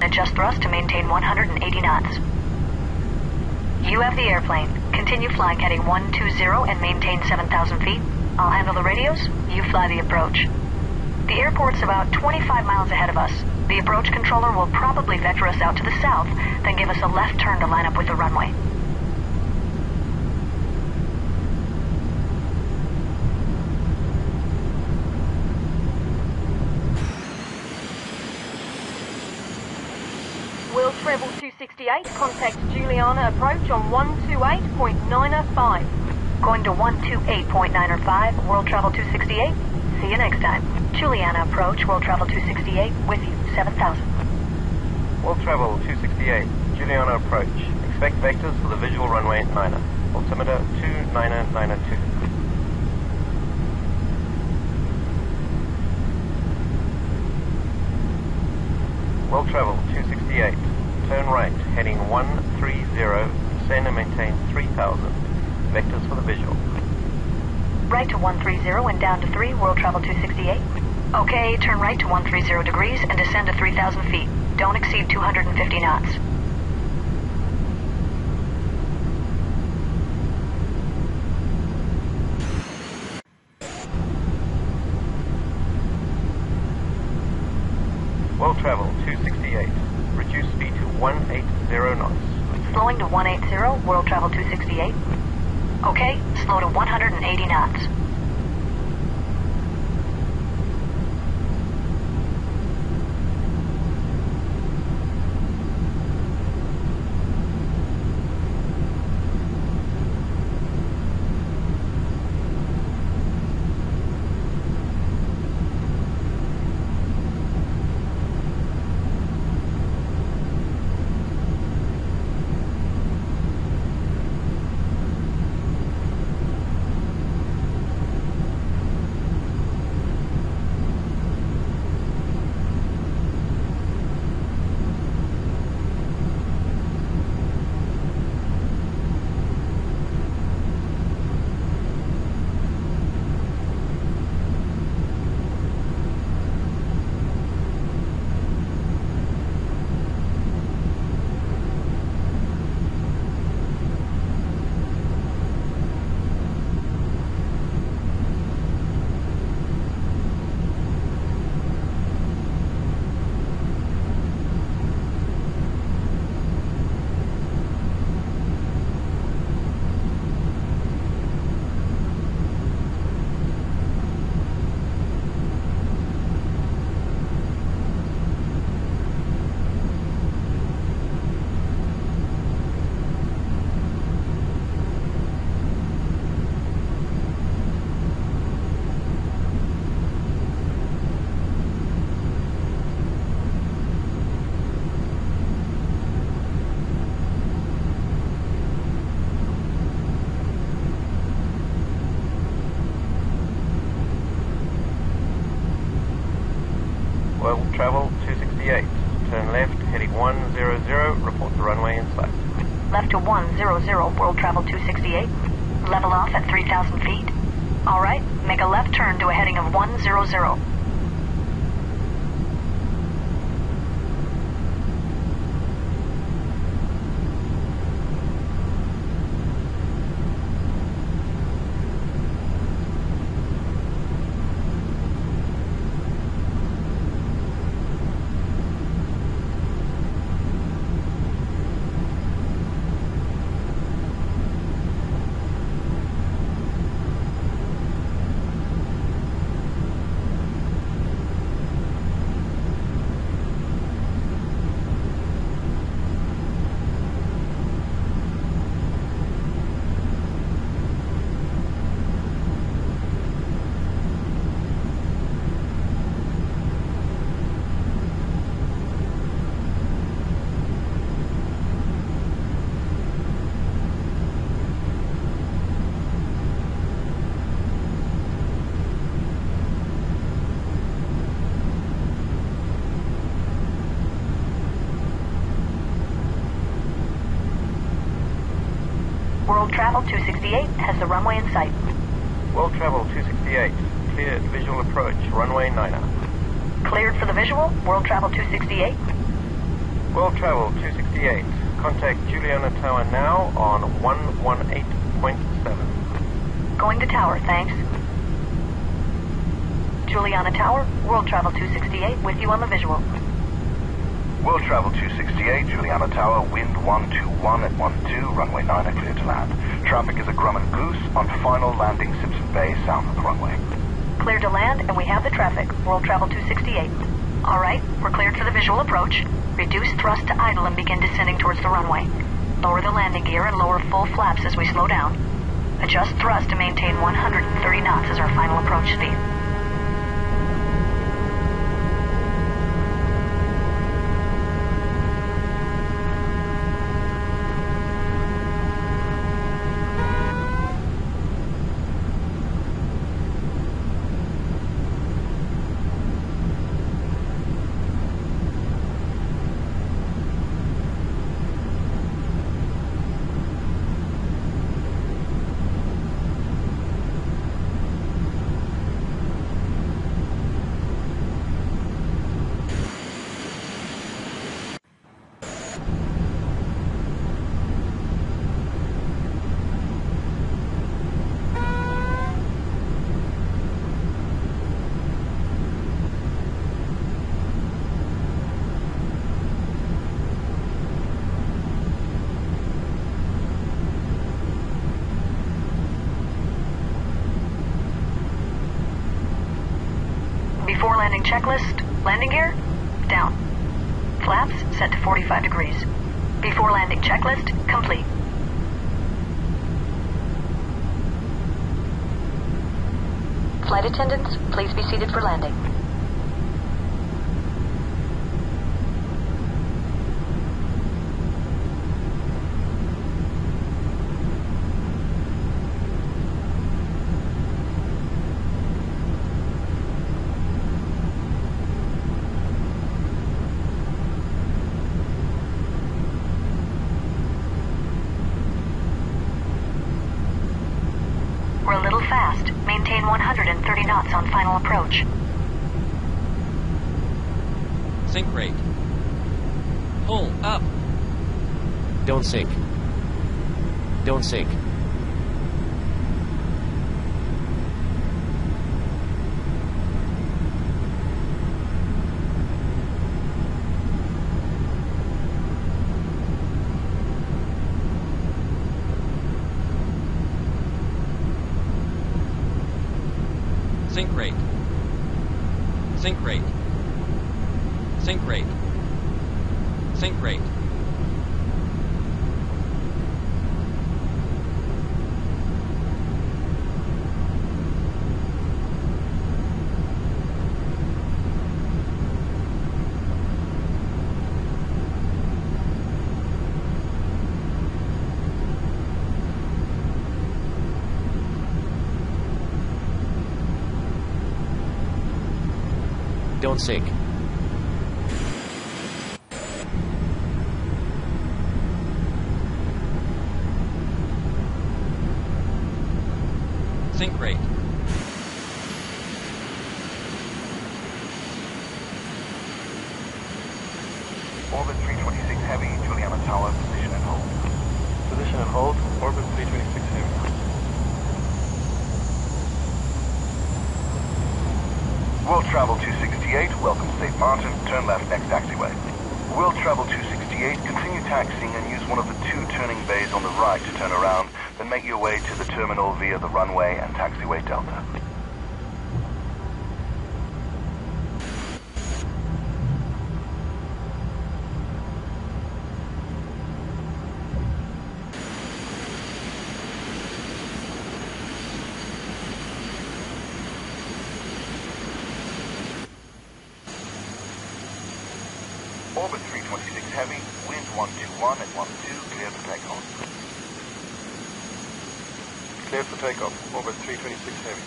adjust thrust to maintain 180 knots. You have the airplane. Continue flying heading 120 and maintain 7,000 feet. I'll handle the radios. You fly the approach. The airport's about 25 miles ahead of us. The approach controller will probably vector us out to the south, then give us a left turn to line up with the runway. World Travel 268, contact Juliana approach on 128.905. Going to 128.905, World Travel 268. See you next time. Juliana approach, World Travel 268, with you, 7,000. World Travel 268, Juliana approach. Expect vectors for the visual runway 9er. Altimeter 2992. World Travel 268, turn right, heading 130, descend and maintain 3,000. Vectors for the visual. Right to 130 and down to 3, World Travel 268. Okay, turn right to 130 degrees and descend to 3,000 feet. Don't exceed 250 knots. World Travel 268, reduce speed to 180 knots. Slowing to 180, World Travel 268. Okay, slow to 180 knots. World Travel 268, turn left, heading 100, report the runway in sight. Left to 100, World Travel 268. Level off at 3,000 feet. All right, make a left turn to a heading of 100. World Travel 268 has the runway in sight. World Travel 268, cleared visual approach, runway 9er. Cleared for the visual, World Travel 268. World Travel 268. Contact Juliana Tower now on 118.7. Going to tower, thanks. Juliana Tower, World Travel 268, with you on the visual. World Travel 268, Juliana Tower, wind 121 at 12, runway 9 clear to land. Traffic is a Grumman Goose on final landing Simpson Bay, south of the runway. Clear to land, and we have the traffic. World Travel 268. All right, we're cleared for the visual approach. Reduce thrust to idle and begin descending towards the runway. Lower the landing gear and lower full flaps as we slow down. Adjust thrust to maintain 130 knots as our final approach speed. Before landing checklist, landing gear, down. Flaps set to 45 degrees. Before landing checklist, complete. Flight attendants, please be seated for landing. We're a little fast. Maintain 130 knots on final approach. Sink rate. Pull up. Don't sink. Don't sink. Sink rate. Sink rate. Sink rate. Sink rate. Don't sink. Sink rate. Orbit 326 Heavy, Juliana Tower, position and hold. Position and hold. Orbit 326 Heavy. World Travel 268, welcome St. Martin, turn left next taxiway. World Travel 268, continue taxiing and use one of the two turning bays on the right to turn around, then make your way to the terminal via the runway and taxiway Delta. Orbit 326 Heavy, wind 121 at 12, clear for takeoff. Cleared for takeoff. Orbit 326 Heavy.